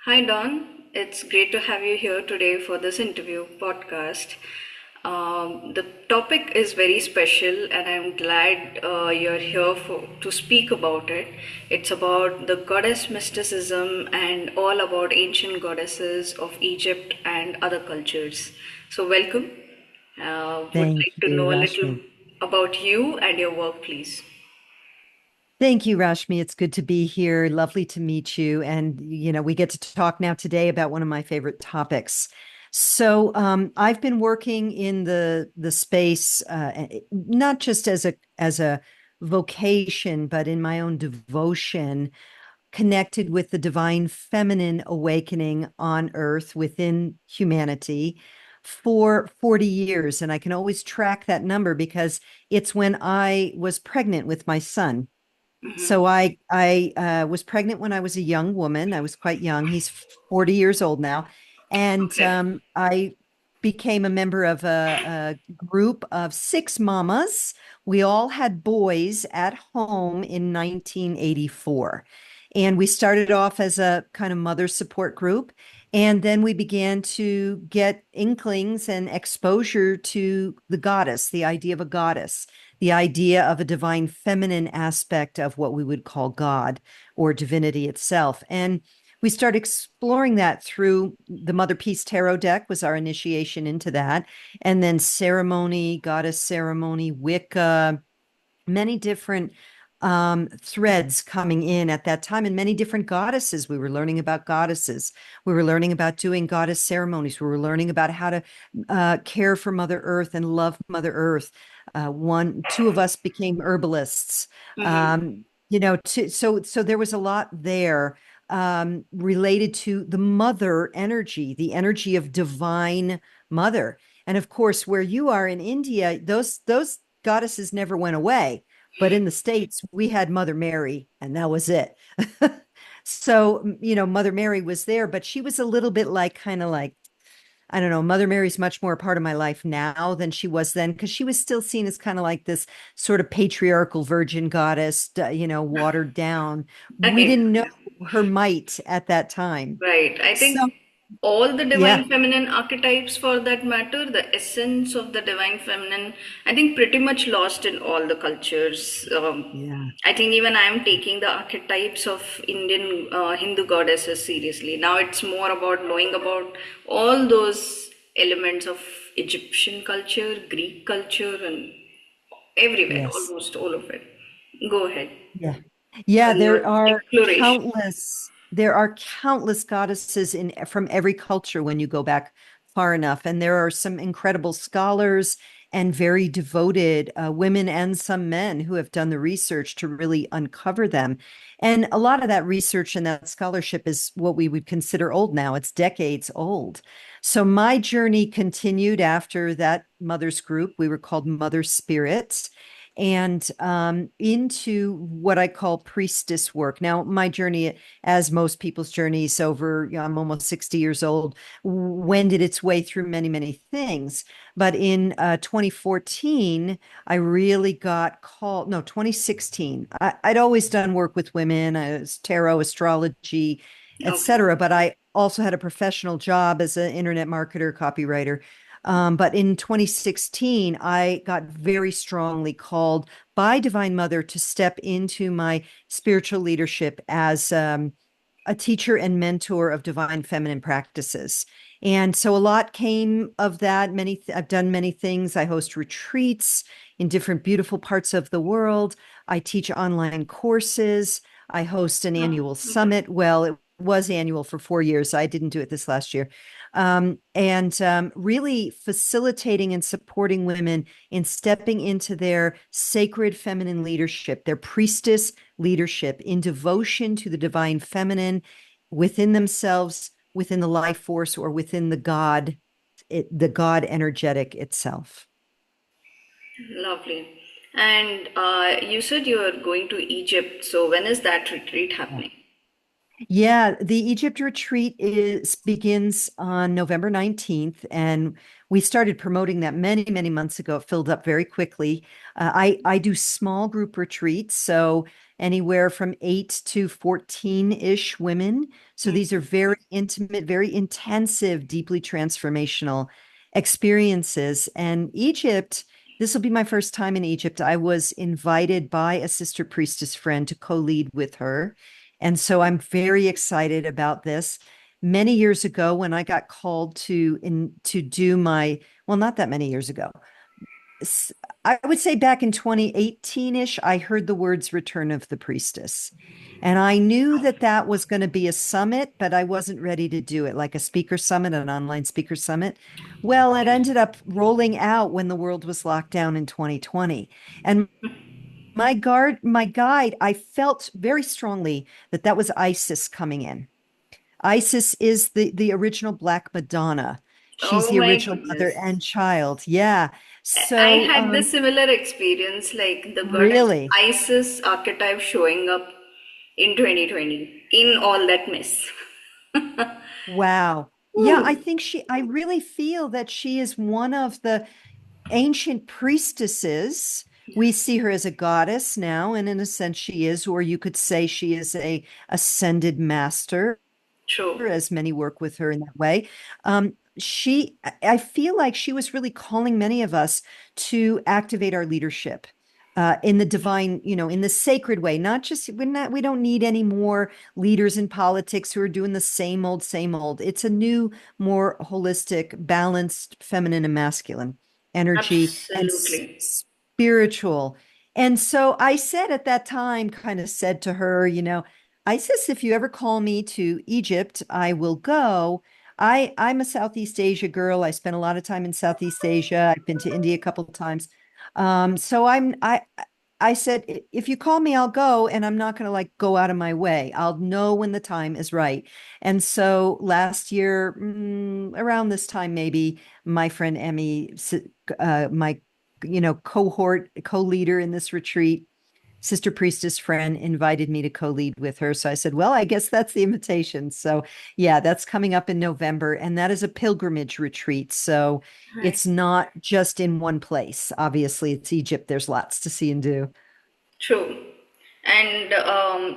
Hi, Don. It's great to have you here today for this interview podcast. The topic is very special, and I'm glad you're here to speak about it. It's about the goddess mysticism and all about ancient goddesses of Egypt and other cultures. So, welcome. Would Thank like to you, know a little Rashmi. about you and your work, please. Thank you, Rashmi. It's good to be here. Lovely to meet you. And, we get to talk now today about one of my favorite topics. I've been working in the space, not just as a vocation, but in my own devotion, connected with the divine feminine awakening on Earth within humanity for 40 years. And I can always track that number because it's when I was pregnant with my son. Mm-hmm. So I was pregnant when I was a young woman. I was quite young. He's 40 years old now. And Okay. I became a member of a group of six mamas. We all had boys at home in 1984. And we started off as a kind of mother support group. And then we began to get inklings and exposure to the goddess, the idea of a goddess, the idea of a divine feminine aspect of what we would call God or divinity itself. And we started exploring that through the Mother Peace Tarot deck was our initiation into that. And then ceremony, goddess ceremony, Wicca, many different threads coming in at that time, and many different goddesses. We were learning about goddesses. We were learning about doing goddess ceremonies. We were learning about how to care for Mother Earth and love Mother Earth. Two of us became herbalists. Mm-hmm. So there was a lot there related to the mother energy, the energy of divine mother. And of course, where you are in India, those goddesses never went away. But in the States, we had Mother Mary, and that was it. Mother Mary was there, but she was a little bit like, kind of like, I don't know, Mother Mary's much more a part of my life now than she was then, because she was still seen as kind of like this sort of patriarchal virgin goddess, watered down. We Okay. didn't know her might at that time. Right. I So, think all the yeah, divine feminine archetypes, for that matter, the essence of the divine feminine, I think pretty much lost in all the cultures. yeah. I think even I am taking the archetypes of Indian Hindu goddesses seriously. Now it's more about knowing about all those elements of Egyptian culture, Greek culture, and everywhere, Yes. almost all of it. Go ahead. Yeah. Yeah, Your exploration. there are countless goddesses in from every culture when you go back far enough. And there are some incredible scholars and very devoted women and some men who have done the research to really uncover them. And a lot of that research and that scholarship is what we would consider old now. It's decades old. So my journey continued after that mother's group. We were called Mother Spirits and into what I call priestess work. Now, my journey, as most people's journeys over, I'm almost 60 years old, wended its way through many, many things. But in 2014, I really got called, no, 2016. I'd always done work with women, tarot, astrology, Okay. etc. But I also had a professional job as an internet marketer, copywriter. But in 2016, I got very strongly called by Divine Mother to step into my spiritual leadership as a teacher and mentor of divine feminine practices. And so a lot came of that. I've done many things. I host retreats in different beautiful parts of the world. I teach online courses. I host an Oh, annual okay. summit. Well, it was annual for 4 years. I didn't do it this last year. And really facilitating and supporting women in stepping into their sacred feminine leadership, their priestess leadership in devotion to the divine feminine within themselves, within the life force, or within the God energetic itself. Lovely. And you said you are going to Egypt, so when is that retreat happening? Yeah, the Egypt retreat begins on November 19th, and we started promoting that many, many months ago. It filled up very quickly. I do small group retreats, so anywhere from 8 to 14-ish women. So these are very intimate, very intensive, deeply transformational experiences. And Egypt, this will be my first time in Egypt. I was invited by a sister priestess friend to co-lead with her. And so I'm very excited about this. Many years ago, when I got called to do my, well, not that many years ago, I would say back in 2018-ish, I heard the words Return of the Priestess. And I knew that that was going to be a summit, but I wasn't ready to do it, like a speaker summit, an online speaker summit. Well, it ended up rolling out when the world was locked down in 2020. And my guide, I felt very strongly that that was Isis coming in. Isis is the original Black Madonna. She's Oh the my original mother goodness. and child. Yeah. I So, had the similar experience, like the goddess really, Isis archetype showing up in 2020 in all that mess. wow. Yeah, Ooh, I really feel that she is one of the ancient priestesses. We see her as a goddess now, and in a sense she is, or you could say she is a ascended master, true. as many work with her in that way. I feel like she was really calling many of us to activate our leadership in the divine, in the sacred way. Not just we don't need any more leaders in politics who are doing the same old, same old. It's a new, more holistic, balanced, feminine and masculine energy and Absolutely. spiritual. And so I said at that time, kind of said to her, Isis, if you ever call me to Egypt, I will go. I'm a Southeast Asia girl. I spent a lot of time in Southeast Asia. I've been to India a couple of times. So I said, if you call me, I'll go, and I'm not going to like go out of my way. I'll know when the time is right. And so last year, around this time, maybe my friend Emmy, my cohort co-leader in this retreat, sister priestess friend invited me to co-lead with her. So I said, well, I guess that's the invitation. So yeah, that's coming up in November. And that is a pilgrimage retreat. So Right. it's not just in one place. Obviously, it's Egypt. There's lots to see and do. True. And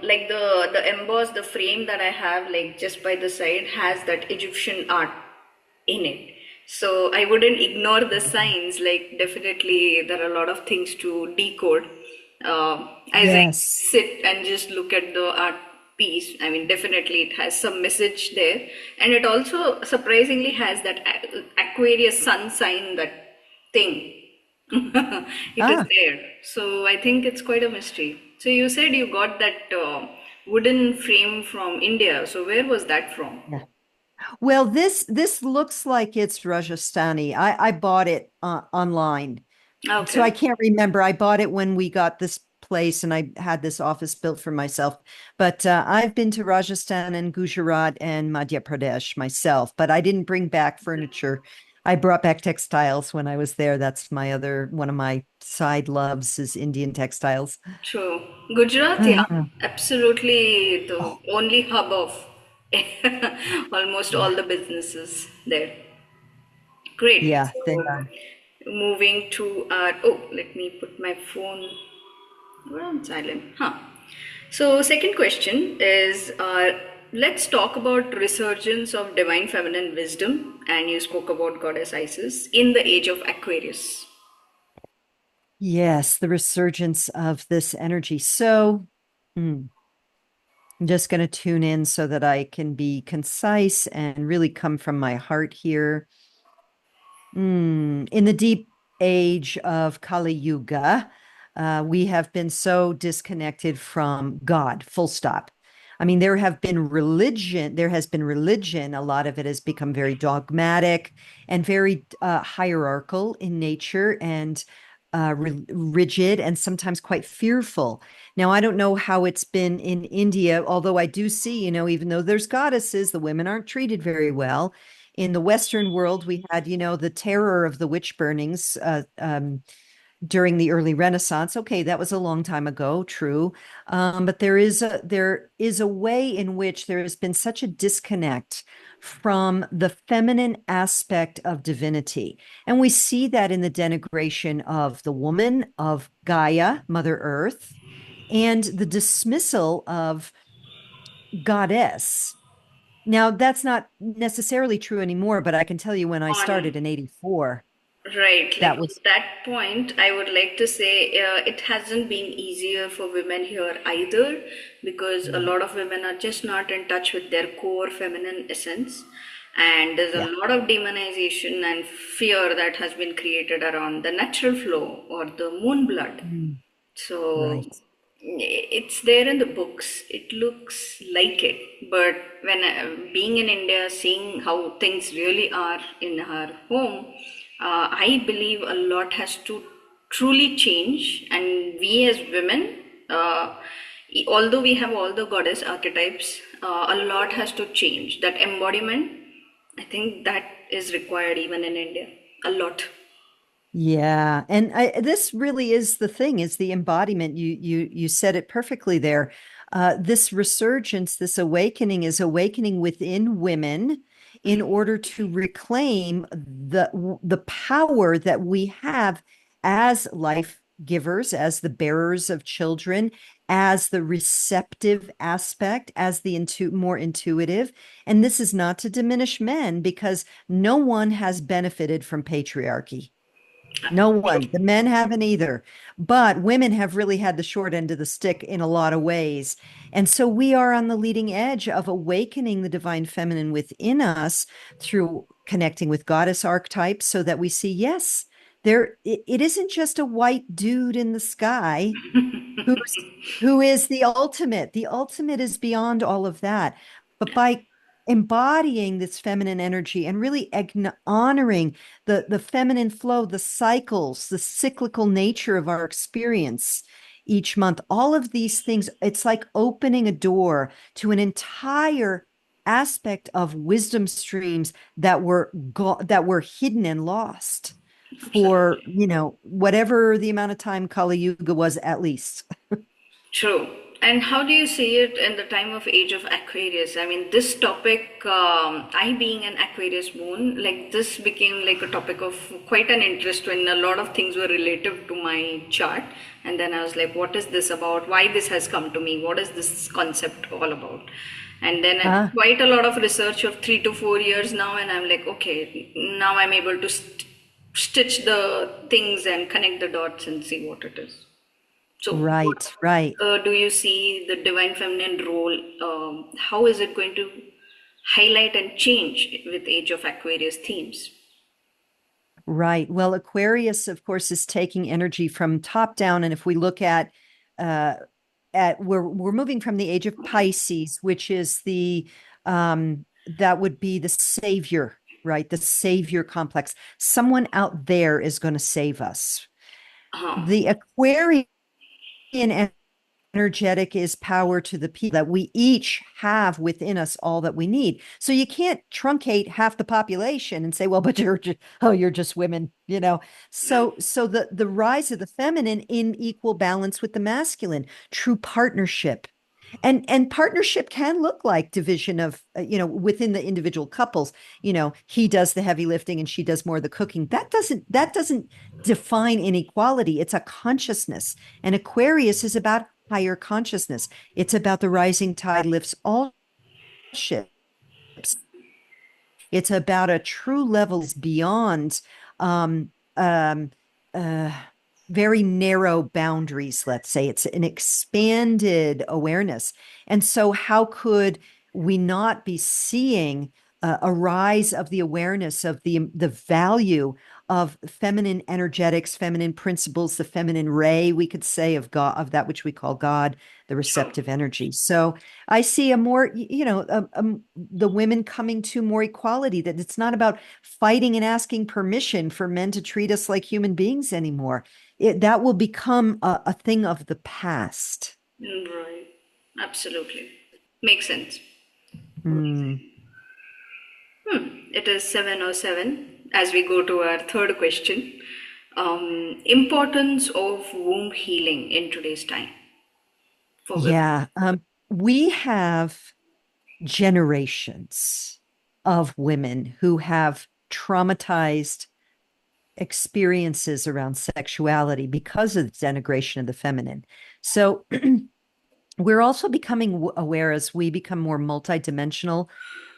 like the emboss, the frame that I have, like just by the side, has that Egyptian art in it. So I wouldn't ignore the signs. Like definitely, there are a lot of things to decode as I Yes. sit and just look at the art piece. I mean, definitely it has some message there, and it also surprisingly has that Aquarius sun sign, that thing. It is Ah, there. So I think it's quite a mystery. So you said you got that wooden frame from India. So where was that from? yeah. Well, this looks like it's Rajasthani. I bought it online. So I Okay, can't remember. I bought it when we got this place and I had this office built for myself. But I've been to Rajasthan and Gujarat and Madhya Pradesh myself, but I didn't bring back furniture. I brought back textiles when I was there. That's my other one of my side loves is Indian textiles. true. Gujarat, yeah, Ah, absolutely the oh, only hub of almost all yeah. the businesses there. Great. Yeah, they So are. moving to our, oh, let me put my phone on silent. Huh. So second question is, let's talk about resurgence of divine feminine wisdom, and you spoke about goddess Isis in the age of Aquarius. Yes, the resurgence of this energy. So, hmm, I'm just going to tune in so that I can be concise and really come from my heart here. In the deep age of Kali Yuga, we have been so disconnected from God, full stop. I mean, there has been religion. A lot of it has become very dogmatic and very hierarchical in nature and rigid and sometimes quite fearful. Now, I don't know how it's been in India, although I do see, even though there's goddesses, the women aren't treated very well. In the Western world, we had, the terror of the witch burnings during the early Renaissance. Okay, that was a long time ago, true. But there is a way in which there has been such a disconnect from the feminine aspect of divinity. And we see that in the denigration of the woman, of Gaia, Mother Earth. and the dismissal of goddess. Now, that's not necessarily true anymore, but I can tell you when I On started in 84, Right, like that on was, that point, I would like to say it hasn't been easier for women here either, because a mm, lot of women are just not in touch with their core feminine essence, and there's a yeah, lot of demonization and fear that has been created around the natural flow or the moon blood. mm, So right. it's there in the books. It looks like it, but when being in India, seeing how things really are in our home, I believe a lot has to truly change. And we as women, although we have all the goddess archetypes, a lot has to change. That embodiment, I think that is required even in India. A lot. Yeah, and this really is the thing, is the embodiment. You said it perfectly there. This resurgence, this awakening is awakening within women in order to reclaim the power that we have as life givers, as the bearers of children, as the receptive aspect, as the more intuitive. And this is not to diminish men, because no one has benefited from patriarchy. No one. The men haven't either. But women have really had the short end of the stick in a lot of ways. And so we are on the leading edge of awakening the divine feminine within us through connecting with goddess archetypes, so that we see, yes, it isn't just a white dude in the sky who's who is the ultimate. The ultimate is beyond all of that. But by embodying this feminine energy and really honoring the feminine flow, the cycles, the cyclical nature of our experience each month, all of these things, it's like opening a door to an entire aspect of wisdom streams that were hidden and lost for, whatever the amount of time Kali Yuga was, at least. True. And how do you see it in the time of age of Aquarius? I mean, this topic, I being an Aquarius moon, like this became like a topic of quite an interest when a lot of things were relative to my chart. And then I was like, what is this about? Why this has come to me? What is this concept all about? And then Ah, quite a lot of research of 3 to 4 years now, and I'm like, okay, now I'm able to stitch the things and connect the dots and see what it is. So, what right, right. do you see the divine feminine role? How is it going to highlight and change with Age of Aquarius themes? Right. Well, Aquarius, of course, is taking energy from top down. And if we look uh we're moving from the age of Pisces, which is that would be the savior, right? The savior complex. Someone out there is going to save us. Uh-huh. The Aquarian energetic is power to the people, that we each have within us all that we need. So you can't truncate half the population and say, well, but you're just women, So the rise of the feminine in equal balance with the masculine, true partnership. And partnership can look like division of, within the individual couples. He does the heavy lifting and she does more of the cooking. That doesn't define inequality. It's a consciousness. And Aquarius is about higher consciousness. It's about the rising tide lifts all ships. It's about a true levels beyond um, um, uh, very narrow boundaries, let's say. It's an expanded awareness. And so, how could we not be seeing a rise of the awareness of the value of feminine energetics, feminine principles, the feminine ray, we could say, of God, of that which we call God, the True. receptive energy. So I see a more, the women coming to more equality, that it's not about fighting and asking permission for men to treat us like human beings anymore. That will become a thing of the past. Right. Absolutely. Makes sense. Hmm. It is 7:07 as we go to our third question. Importance of womb healing in today's time for women. Yeah. We have generations of women who have traumatized experiences around sexuality because of the denigration of the feminine. So we're also becoming aware as we become more multidimensional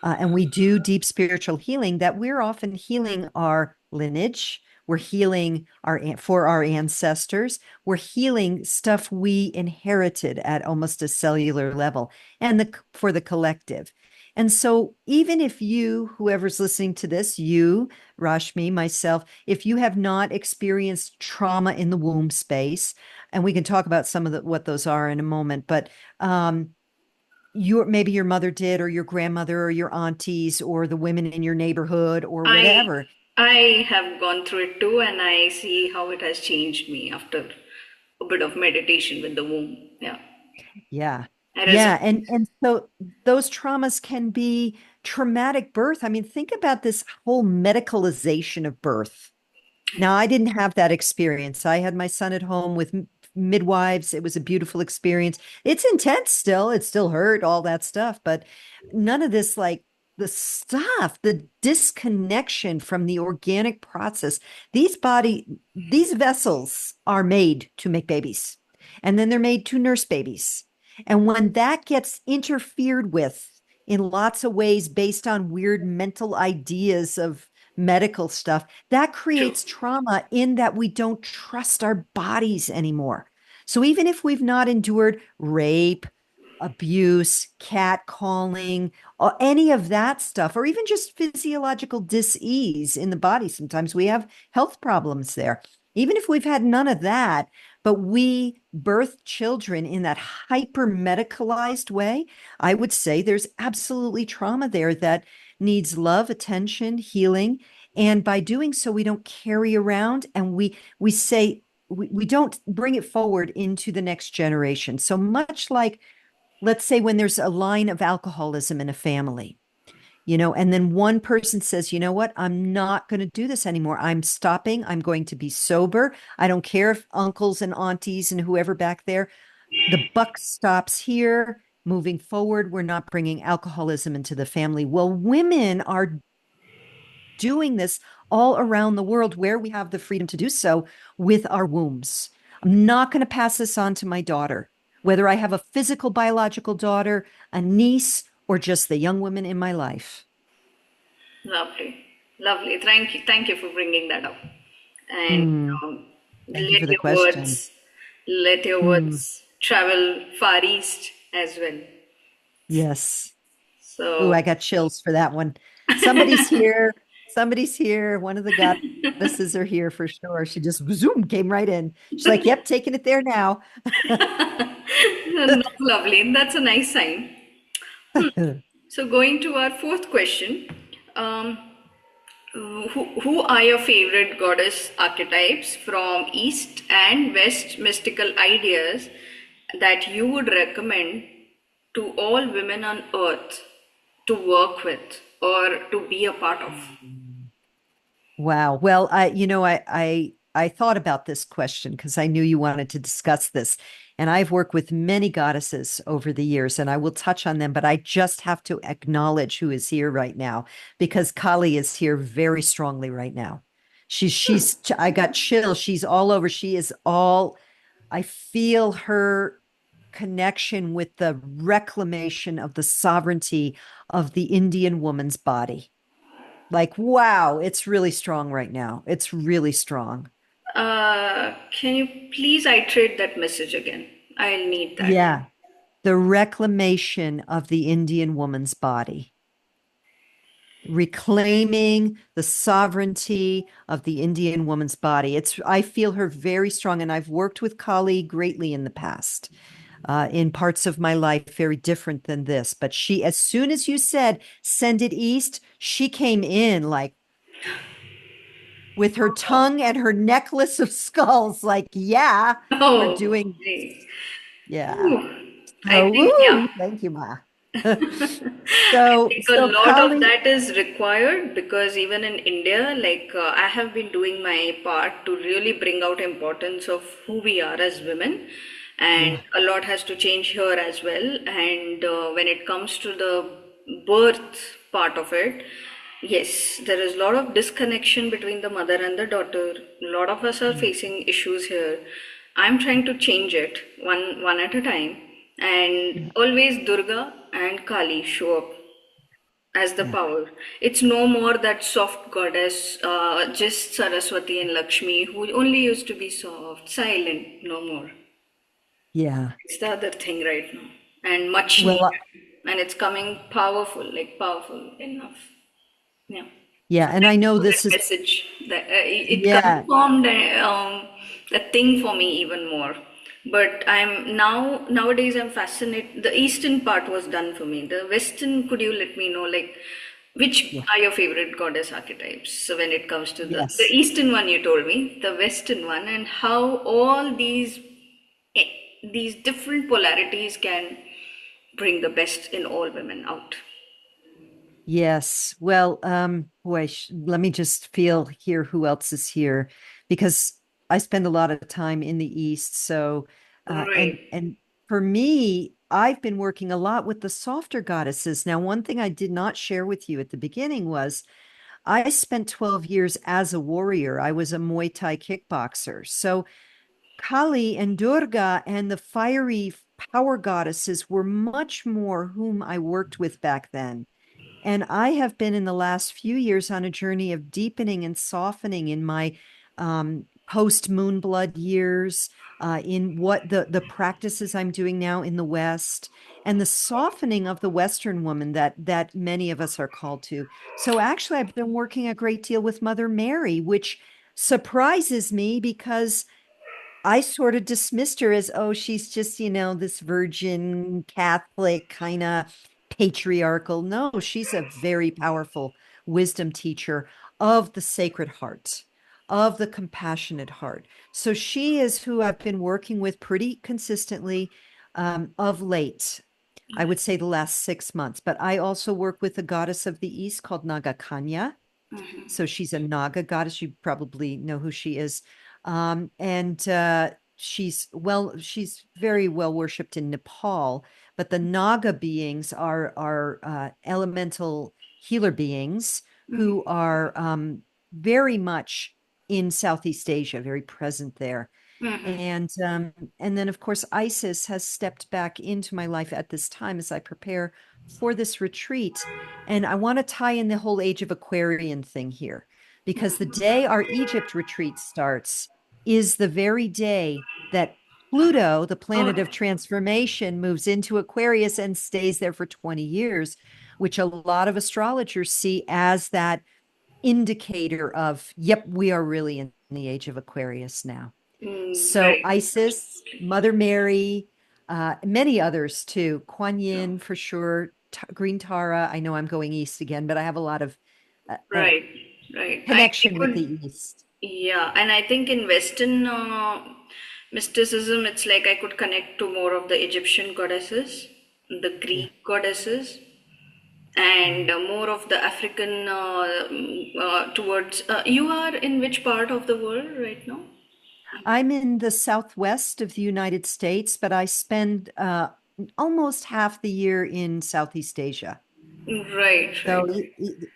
and we do deep spiritual healing that we're often healing our lineage. We're healing for our ancestors. We're healing stuff we inherited at almost a cellular level and for the collective. And so, even if you, whoever's listening to this, you, Rashmi, myself, if you have not experienced trauma in the womb space, and we can talk about some of what those are in a moment, but um, maybe your mother did, or your grandmother, or your aunties, or the women in your neighborhood, or I whatever. I have gone through it too, and I see how it has changed me after a bit of meditation with the womb. Yeah, Yeah. I Yeah. resonate. And so those traumas can be traumatic birth. I mean, think about this whole medicalization of birth. Now, I didn't have that experience. I had my son at home with midwives. It was a beautiful experience. It's intense still. It still hurt, all that stuff, but none of this, like the stuff, the disconnection from the organic process. These vessels are made to make babies, and then they're made to nurse babies. And when that gets interfered with in lots of ways based on weird mental ideas of medical stuff, that True. creates trauma in that we don't trust our bodies anymore. So even if we've not endured rape, abuse, catcalling, or any of that stuff, or even just physiological dis-ease in the body, sometimes we have health problems there. Even if we've had none of that, but we birth children in that hyper medicalized way, I would say there's absolutely trauma there that needs love, attention, healing. And by doing so, we don't carry around and we say we don't bring it forward into the next generation. So much like, let's say, when there's a line of alcoholism in a family, and then one person says, you know what, I'm not going to do this anymore. I'm stopping. I'm going to be sober. I don't care if uncles and aunties and whoever back there, the buck stops here. Moving forward, we're not bringing alcoholism into the family. Well, women are doing this all around the world where we have the freedom to do so with our wombs. I'm not going to pass this on to my daughter, whether I have a physical biological daughter, a niece, or just the young women in my life. Lovely, lovely. Thank you for bringing that up. And Mm, um, thank you let for the your question. words, let your Mm, words travel far east as well. yes. Ooh, So I got chills for that one. Somebody's here. Somebody's here. One of the goddesses are here for sure. She just zoom came right in. She's like, "Yep, taking it there now." that's lovely. That's a nice sign. So going to our fourth question, um, who are your favorite goddess archetypes from East and West mystical ideas that you would recommend to all women on earth to work with or to be a part of? Wow. Well, I thought about this question because I knew you wanted to discuss this. And I've worked with many goddesses over the years, and I will touch on them, but I just have to acknowledge who is here right now because Kali is here very strongly right now. I got chills. She's all over. I feel her connection with the reclamation of the sovereignty of the Indian woman's body. Like, wow, it's really strong right now. It's really strong. Can you please iterate that message again? I'll need that. Yeah. The reclamation of the Indian woman's body, reclaiming the sovereignty of the Indian woman's body. I feel her very strong, and I've worked with Kali greatly in the past, in parts of my life, very different than this. But as soon as you said, send it east, she came in like with her tongue and her necklace of skulls, like, yeah, we're Oh, doing, okay. yeah. Ooh, I So, think, yeah. woo, thank you, Ma. I So, think a so lot of Kali, that is required because even in India, like I have been doing my part to really bring out importance of who we are as women, and yeah, a lot has to change here as well. And when it comes to the birth part of it, yes, there is a lot of disconnection between the mother and the daughter. A lot of us are facing issues here. I'm trying to change it one at a time, Yeah. and always Durga and Kali show up as the Yeah. power. It's no more that soft goddess, just Saraswati and Lakshmi, who only used to be soft, silent, no more. Yeah. It's the other thing right now, and much Well, needed. And it's coming powerful, like powerful enough. Yeah. yeah. So And thank I you know for that this is, message. That it yeah. confirmed a thing for me even more. But nowadays I'm fascinated. The eastern part was done for me. The western, could you let me know, like, which Yeah. are your favorite goddess archetypes? So when it comes to the Yes. eastern one, you told me, the western one, and how all eh, these different polarities can bring the best in all women out. Yes. Well, boy, let me just feel here who else is here because I spend a lot of time in the East. So, Right. and for me, I've been working a lot with the softer goddesses. Now, one thing I did not share with you at the beginning was I spent 12 years as a warrior. I was a Muay Thai kickboxer. So Kali and Durga and the fiery power goddesses were much more whom I worked with back then. And I have been in the last few years on a journey of deepening and softening in my post moon blood years, in what the practices I'm doing now in the West, and the softening of the Western woman that many of us are called to. So actually, I've been working a great deal with Mother Mary, which surprises me because I sort of dismissed her as, oh, she's just, this virgin Catholic kind of patriarchal. No, she's a very powerful wisdom teacher of the Sacred Heart, of the compassionate heart. So she is who I've been working with pretty consistently, of late. I would say the last 6 months, but I also work with the goddess of the East called Naga Kanya. So she's a Naga goddess. You probably know who she is. And she's very well worshipped in Nepal, but the Naga beings are elemental healer beings who are very much in Southeast Asia, very present there. Mm-hmm. And then of course Isis has stepped back into my life at this time as I prepare for this retreat. And I want to tie in the whole Age of Aquarian thing here, because the day our Egypt retreat starts is the very day that Pluto, the Oh, planet of transformation, moves into Aquarius and stays there for 20 years, which a lot of astrologers see as that indicator of, yep, we are really in the age of Aquarius now. So right. Isis, Mother Mary, many others too. Kuan Yin for sure. Green Tara. I know I'm going east again, but I have a lot of uh, uh, Right, right. I connection with the could, East. yeah, and I think in Western mysticism, it's like I could connect to more of the Egyptian goddesses, the Yeah. Greek goddesses, and more of the African towards. You are in which part of the world right now? I'm in the southwest of the United States, but I spend almost half the year in Southeast Asia. Right, right. So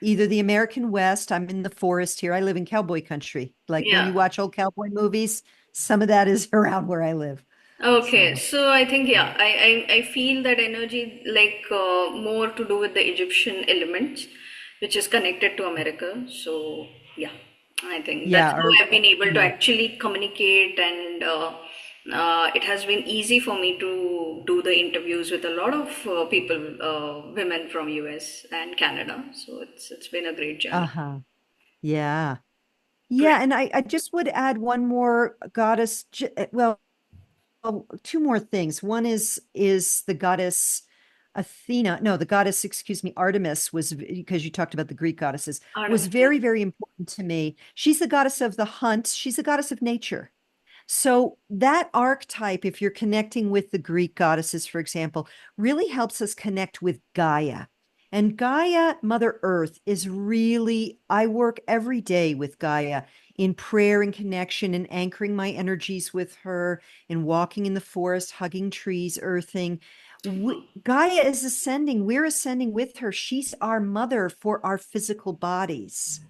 either the American West, I'm in the forest here. I live in cowboy country. Like when you Yeah. watch old cowboy movies, some of that is around where I live. Okay, So, so I think yeah, I feel that energy like more to do with the Egyptian elements, which is connected to America. So yeah, I think that's yeah, how or I've been able to yeah. actually communicate, and it has been easy for me to do the interviews with a lot of people, women from US and Canada. So it's been a great journey. Uh-huh. Yeah. Great. Yeah, and I just would add one more goddess, two more things. One is the goddess Athena. No, the goddess, excuse me, Artemis was, because you talked about the Greek goddesses, was Artemis, yeah. very, very important to me. She's the goddess of the hunt. She's the goddess of nature. So that archetype, if you're connecting with the Greek goddesses, for example, really helps us connect with Gaia. And Gaia, Mother Earth, is really, I work every day with Gaia in prayer and connection and anchoring my energies with her and walking in the forest, hugging trees, earthing. Gaia is ascending. We're ascending with her. She's our mother for our physical bodies.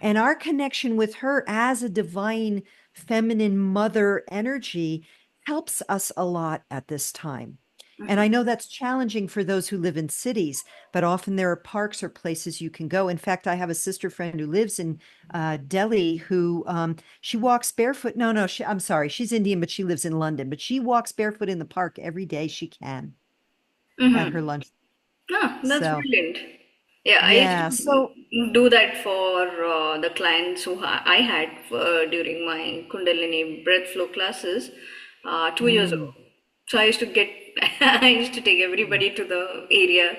And our connection with her as a divine feminine mother energy helps us a lot at this time. And I know that's challenging for those who live in cities, but often there are parks or places you can go. In fact, I have a sister friend who lives in Delhi who she walks barefoot. No, I'm sorry, she's Indian, but she lives in London. But she walks barefoot in the park every day she can at her Mm-hmm. lunch. Ah, that's So brilliant. Yeah, I used yeah, so to do that for the clients who I had during my Kundalini breath flow classes 2 years ago. mm, So I used to get, I used to take everybody to the area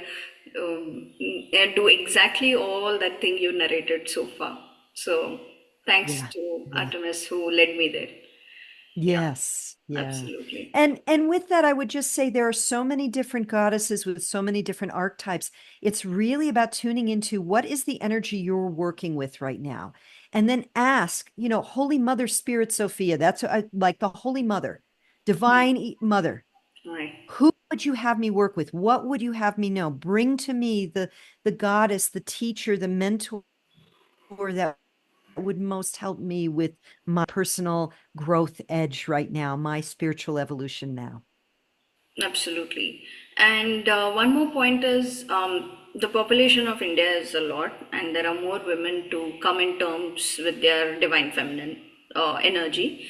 and do exactly all that thing you narrated so far. So thanks yeah, to yeah. Artemis who led me there. Yeah, Yes, yeah. absolutely. And with that, I would just say there are so many different goddesses with so many different archetypes. It's really about tuning into what is the energy you're working with right now. And then ask, Holy Mother Spirit Sophia, that's like the Holy Mother, Divine Mother, Right. who would you have me work with? What would you have me know? Bring to me the goddess, the teacher, the mentor that would most help me with my personal growth edge right now, my spiritual evolution now. Absolutely. And one more point is the population of India is a lot, and there are more women to come in terms with their divine feminine energy.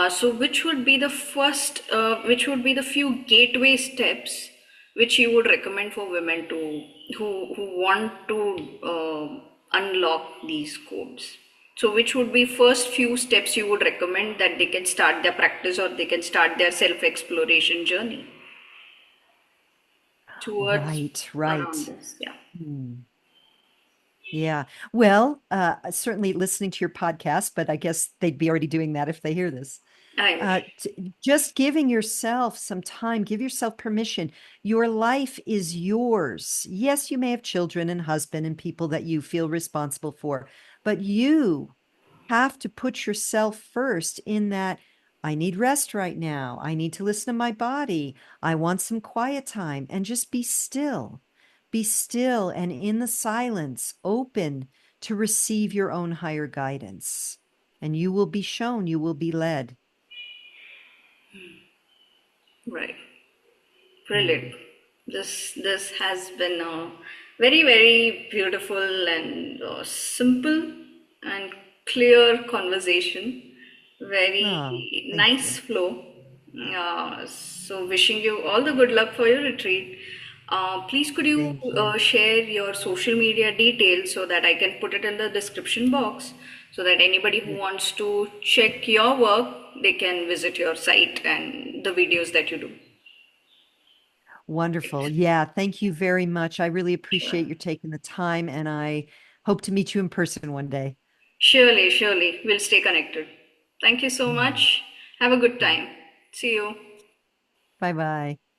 So, which would be the first, which would be the few gateway steps which you would recommend for women to who want to unlock these codes? So, which would be first few steps you would recommend that they can start their practice or they can start their self exploration journey towards Right, around right. this? Yeah, Hmm. Yeah. Well, certainly listening to your podcast, but I guess they'd be already doing that if they hear this. I will. Just giving yourself some time, give yourself permission. Your life is yours. Yes, you may have children and husband and people that you feel responsible for, but you have to put yourself first in that I need rest right now. I need to listen to my body. I want some quiet time and just be still. Be still and in the silence, open to receive your own higher guidance. And you will be shown, you will be led. Right. Brilliant. Mm. This has been a very beautiful and simple and clear conversation. Oh, Very thank nice you. flow. So wishing you all the good luck for your retreat. Please could you Thank you. share your social media details so that I can put it in the description box so that anybody who Yeah. wants to check your work they can visit your site and the videos that you do. Wonderful. Yeah, thank you very much. I really Sure. appreciate you taking the time, and I hope to meet you in person one day. Surely, surely. We'll stay connected. Thank you so Mm. much. Have a good time. See you. Bye bye.